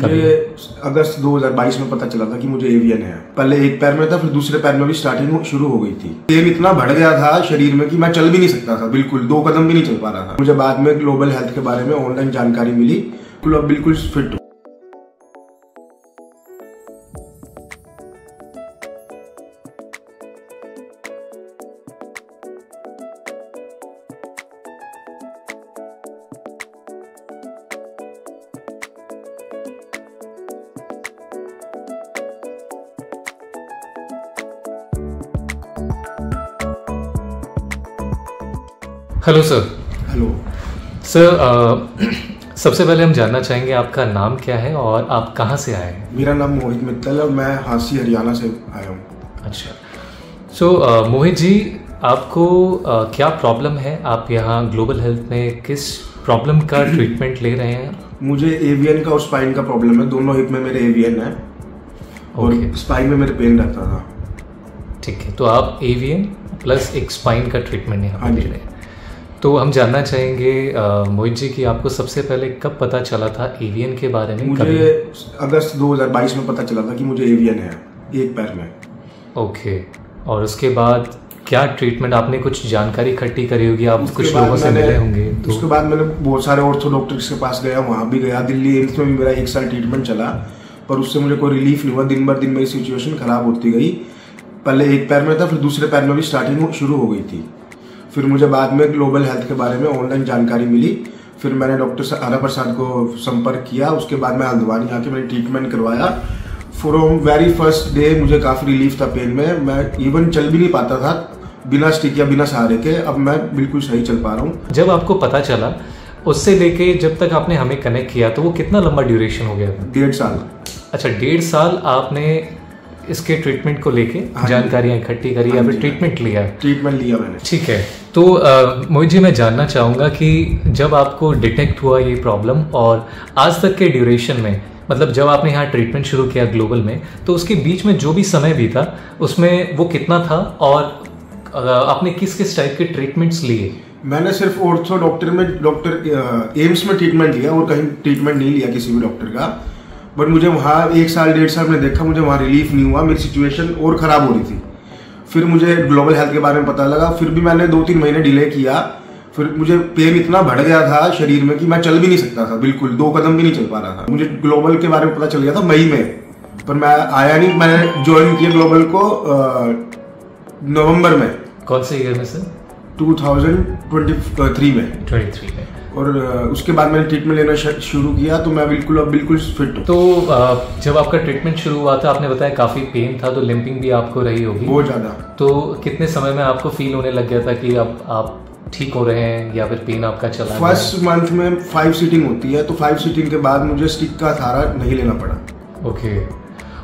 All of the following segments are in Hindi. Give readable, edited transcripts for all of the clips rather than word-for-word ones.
मुझे अगस्त 2022 में पता चला था कि मुझे एवीएन है। पहले एक पैर में था, फिर दूसरे पैर में भी स्टार्टिंग शुरू हो गई थी। पेन इतना बढ़ गया था शरीर में कि मैं चल भी नहीं सकता था, बिल्कुल 2 कदम भी नहीं चल पा रहा था। मुझे बाद में ग्लोबल हेल्थ के बारे में ऑनलाइन जानकारी मिली, अब बिल्कुल fit. Hello sir. Hello sir, सबसे पहले हम जानना चाहेंगे आपका नाम क्या है और आप कहाँ से आए हैं? मेरा नाम मोहित मित्तल है और मैं हांसी हरियाणा से आया हूँ। अच्छा, सो मोहित जी, आपको क्या प्रॉब्लम है? आप यहाँ ग्लोबल हेल्थ में किस प्रॉब्लम का ट्रीटमेंट ले रहे हैं? मुझे एवीएन का और स्पाइन का प्रॉब्लम है। दोनों हिप में मेरे एवीएन है और स्पाइन में मेरे पेन रहता था। ठीक है, तो आप एवीएन प्लस एक स्पाइन का ट्रीटमेंट यहाँ पे ले रहे हैं। तो हम जानना चाहेंगे मोहित जी कि आपको सबसे पहले कब पता चला था एवीएन के बारे में? मुझे अगस्त 2022 में पता चला था कि मुझे एवीएन है एक पैर में। ओके, और उसके बाद क्या ट्रीटमेंट, आपने कुछ जानकारी इकट्ठी करी होगी, आप कुछ लोगों से मिले होंगे? तो उसके बाद मैंने बहुत सारे ऑर्थो डॉक्टर्स के पास गया, वहाँ भी गया। दिल्ली एम्स में भी मेरा 1 साल ट्रीटमेंट चला, पर उससे मुझे कोई रिलीफ नहीं हुआ। दिन बर दिन मेरी सिचुएशन खराब होती गई। पहले एक पैर में था, फिर दूसरे पैर में भी स्टार्टिंग शुरू हो गई थी। फिर मुझे बाद में ग्लोबल हेल्थ के बारे में ऑनलाइन जानकारी मिली। फिर मैंने डॉक्टर आरा प्रसाद को संपर्क किया। उसके बाद मैं हल्द्वानी आके मैंने ट्रीटमेंट करवाया। फ्रॉम वेरी फर्स्ट डे मुझे काफ़ी रिलीफ था पेन में। मैं इवन चल भी नहीं पाता था बिना स्टिक या बिना सहारे के। अब मैं बिल्कुल सही चल पा रहा हूँ। जब आपको पता चला, उससे लेके जब तक आपने हमें कनेक्ट किया, तो वो कितना लंबा ड्यूरेशन हो गया था? 1.5 साल। अच्छा, 1.5 साल आपने इसके ट्रीटमेंट को लेके जानकारियाँ इकट्ठी करी या फिर ट्रीटमेंट लिया? ट्रीटमेंट लिया मैंने। ठीक है, तो मोहित जी, मैं जानना चाहूँगा कि जब आपको डिटेक्ट हुआ ये प्रॉब्लम और आज तक के ड्यूरेशन में, मतलब जब आपने यहाँ ट्रीटमेंट शुरू किया ग्लोबल में, तो उसके बीच में जो भी समय भी था उसमें वो कितना था और आपने किस किस टाइप के ट्रीटमेंट्स लिए? मैंने सिर्फ ऑर्थो डॉक्टर एम्स में ट्रीटमेंट लिया और कहीं ट्रीटमेंट नहीं लिया किसी भी डॉक्टर का। बट मुझे वहाँ 1 साल 1.5 साल में देखा, मुझे वहाँ रिलीफ नहीं हुआ। मेरी सिचुएशन और ख़राब हो रही थी। फिर मुझे ग्लोबल हेल्थ के बारे में पता लगा। फिर भी मैंने 2-3 महीने डिले किया। फिर मुझे पेन इतना बढ़ गया था शरीर में कि मैं चल भी नहीं सकता था, बिल्कुल 2 कदम भी नहीं चल पा रहा था। मुझे ग्लोबल के बारे में पता चल गया था मई में, पर मैं आया नहीं। मैंने ज्वाइन किया ग्लोबल को नवंबर में। कौन से ईयर में सर? 2023 में। 23 में। और उसके बाद मैंने ट्रीटमेंट लेना शुरू किया, तो मैं बिल्कुल फिट हूँ। तो जब आपका ट्रीटमेंट शुरू हुआ था, आपने बताया काफ़ी पेन था, तो लिम्पिंग भी आपको रही होगी बहुत ज़्यादा। तो कितने समय में आपको फील होने लग गया था कि अब आप ठीक हो रहे हैं या फिर पेन आपका चला? फर्स्ट मंथ में 5 सीटिंग होती है, तो 5 सीटिंग के बाद मुझे स्टिक का सहारा नहीं लेना पड़ा। ओके,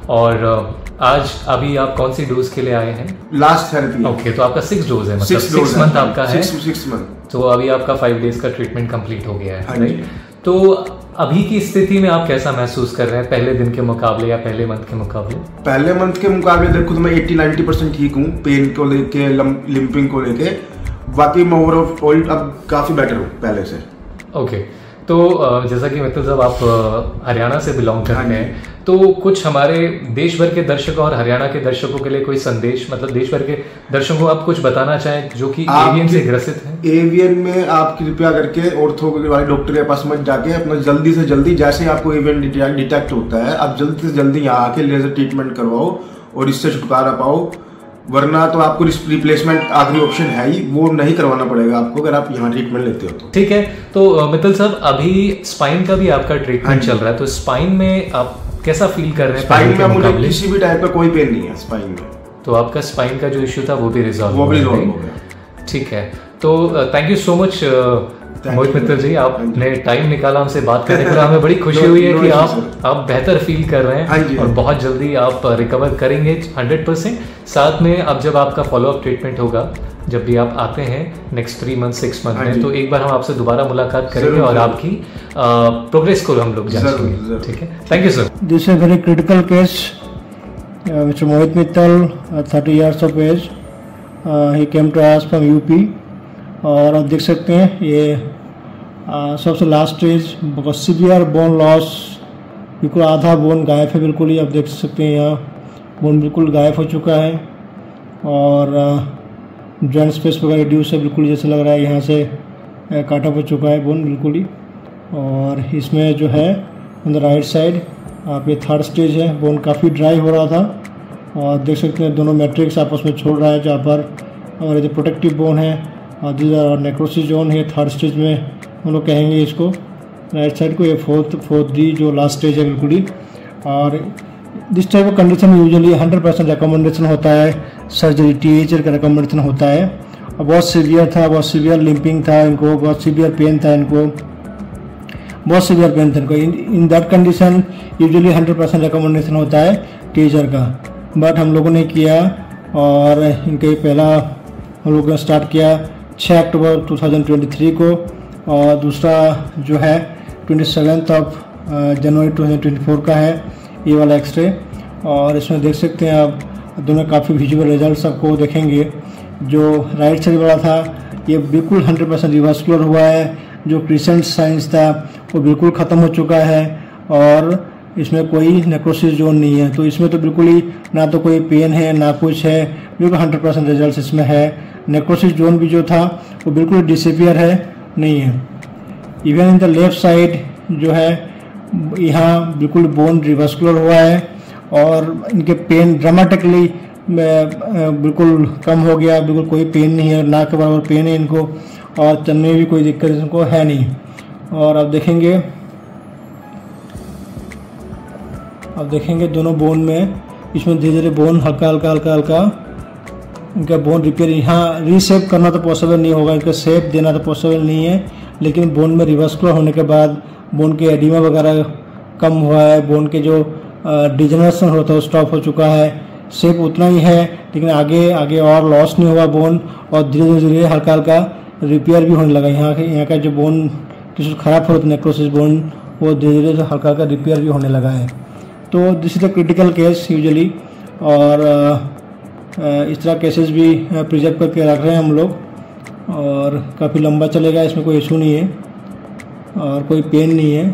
और आज अभी आप कौन सी डोज के लिए आए हैं? Last therapy. ओके, तो आपका 6 डोज है, मतलब 6 मंथ आपका है। 6 मंथ। तो अभी आपका 5 डेज का ट्रीटमेंट कंप्लीट हो गया है, राइट? तो अभी की स्थिति में आप कैसा महसूस कर रहे हैं, पहले दिन के मुकाबले या पहले मंथ के मुकाबले? पहले मंथ के मुकाबले देखो तो मैं 80-90% ठीक हूँ, पेन को लेके, लिम्पिंग को लेके। बाकी मैं ओवरऑल अब काफ़ी बेटर हूँ पहले से। ओके, तो जैसा कि मित्तल साहब आप हरियाणा से बिलोंग करते हैं, तो कुछ हमारे देश भर के दर्शकों और हरियाणा के दर्शकों के लिए कोई संदेश, मतलब देश भर के दर्शकों को आप कुछ बताना चाहें जो कि एवीएन से ग्रसित हैं? एवीएन में आप कृपया करके ऑर्थो वाले डॉक्टर के पास मत जाके अपना जल्दी से जल्दी, जैसे आपको एवीएन डिटेक्ट होता है, आप जल्दी से जल्दी यहाँ आके लेजर ट्रीटमेंट करवाओ और इससे छुटकारा पाओ। वरना तो आपको रिप्लेसमेंट आखिरी ऑप्शन है ही, वो नहीं करवाना पड़ेगा आपको अगर आप यहाँ ट्रीटमेंट लेते हो तो। ठीक है, तो मित्तल साहब, अभी स्पाइन का भी आपका ट्रीटमेंट चल रहा है, तो स्पाइन में आप कैसा फील कर रहे हैं? स्पाइन में मुझे किसी भी टाइप का कोई पेन नहीं है स्पाइन में। तो आपका स्पाइन का जो इश्यू था वो भी रिजॉल्व हो गया। ठीक है, तो थैंक यू सो मच मोहित मित्तल जी, आपने टाइम निकाला हमसे बात करने के लिए। हमें बड़ी खुशी हुई है कि आप बेहतर फील कर रहे हैं और बहुत जल्दी आप रिकवर करेंगे 100%। साथ में अब जब आपका फॉलोअप ट्रीटमेंट होगा, जब भी आप आते हैं नेक्स्ट 3 मंथ 6 मंथ में, तो एक बार हम आपसे दोबारा मुलाकात करेंगे और आपकी प्रोग्रेस को हम लोग जांचेंगे। ठीक है, thank you sir. This is very critical case, mister Mohit Mittal, 30 years of age, he came to us from UP. और आप देख सकते हैं ये सबसे लास्ट स्टेज, बहुत सीवियर बोन लॉस बिल्कुल आधा बोन गायब है बिल्कुल ही, आप देख सकते हैं यहाँ बोन बिल्कुल गायब हो चुका है और जॉइंट स्पेस वगैरह रिड्यूस है बिल्कुल, जैसे लग रहा है यहाँ से काटा हो चुका है बोन बिल्कुल ही। और इसमें जो है ऑन द राइट साइड आप ये थर्ड स्टेज है, बोन काफ़ी ड्राई हो रहा था और देख सकते हैं दोनों मैट्रिक्स आपस में छोड़ रहा है जहाँ पर, और ये प्रोटेक्टिव बोन है और दिस नेक्रोसिस जोन है थर्ड स्टेज में हम लोग कहेंगे इसको, राइट साइड को। ये फोर्थ डी जो लास्ट स्टेज है बिल्कुल ही। और this type of condition usually 100% recommendation होता है, सर्जरी THR का रिकमेंडेशन होता है। और बहुत सीवियर था, बहुत सीवियर लिम्पिंग था इनको, बहुत सीवियर पेन था इनको, बहुत सीवियर पेन था इनको। In that condition usually 100% recommendation होता है THR का, बट हम लोगों ने किया और इनके पहला हम लोगों ने स्टार्ट किया 6 अक्टूबर 2023 को और दूसरा जो है 27 जनवरी 2024 का है ये वाला एक्सरे। और इसमें देख सकते हैं आप दोनों काफ़ी विजुअल रिजल्ट्स आपको देखेंगे। जो राइट साइड वाला था ये बिल्कुल 100% रिवर्सकुलर हुआ है, जो क्रिसेंट साइंस था वो बिल्कुल ख़त्म हो चुका है और इसमें कोई नेक्रोसिस जोन नहीं है। तो इसमें तो बिल्कुल ही ना तो कोई पेन है ना कुछ है, बिल्कुल 100% रिजल्ट इसमें है। नेक्रोसिस जोन भी जो था वो बिल्कुल डिसअपियर है, नहीं है। Even in the left side जो है यहाँ बिल्कुल बोन रिवर्सकुलर हुआ है और इनके पेन ड्रामेटिकली बिल्कुल कम हो गया, बिल्कुल कोई पेन नहीं है, ना के बराबर पेन है इनको और चलने में भी कोई दिक्कत इनको है नहीं। और अब देखेंगे दोनों बोन में इसमें धीरे धीरे बोन हल्का हल्का इनका बोन रिपेयर, यहाँ रीसेप करना तो पॉसिबल नहीं होगा, इनका शेप देना तो पॉसिबल नहीं है, लेकिन बोन में रिवर्सकुलर होने के बाद बोन के एडिमा वगैरह कम हुआ है, बोन के जो डिजनरेशन होता है वो स्टॉप हो चुका है, शेप उतना ही है लेकिन आगे और लॉस नहीं हुआ बोन और धीरे धीरे हल्का रिपेयर भी होने लगा। यहाँ का जो बोन टिश्यू खराब हो रहा था नेक्रोसिस बोन वो धीरे धीरे हल्का रिपेयर भी होने लगा है। तो this is the critical case usually और इस तरह केसेस भी प्रिजर्व करके रख रहे हैं हम लोग और काफ़ी लंबा चलेगा, इसमें कोई इशू नहीं है और कोई पेन नहीं है।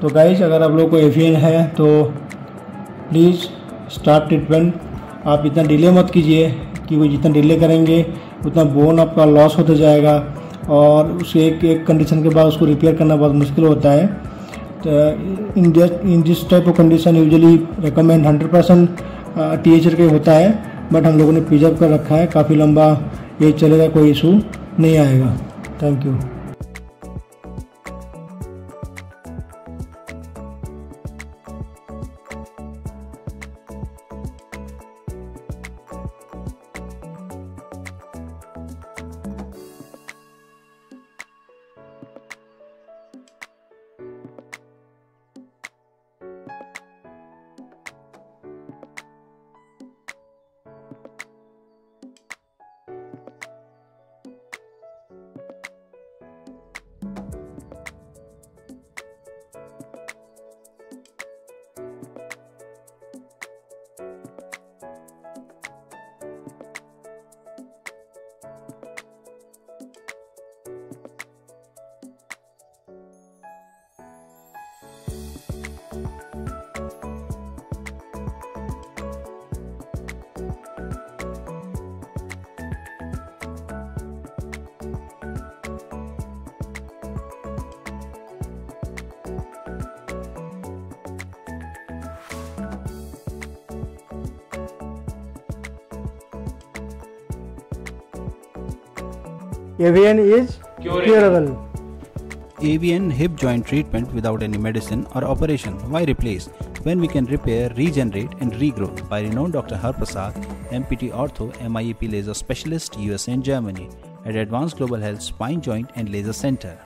तो गाइस अगर आप लोग को AVN है तो प्लीज़ स्टार्ट ट्रीटमेंट। आप इतना डिले मत कीजिए क्योंकि जितना डिले करेंगे उतना बोन आपका लॉस होता जाएगा और उस एक कंडीशन के बाद उसको रिपेयर करना बहुत मुश्किल होता है। तो in this type of condition usually recommend 100% THR का होता है, बट हम लोगों ने प्रिजर्व कर रखा है, काफ़ी लंबा ये चलेगा, कोई इशू नहीं आएगा। Thank you. AVN is curable. AVN hip joint treatment without any medicine or operation. Why replace when we can repair, regenerate and regrow by renowned Dr. Harprasad, MPT Ortho, MIEP laser specialist, USA and Germany at Advanced Global Health Spine Joint and Laser Center.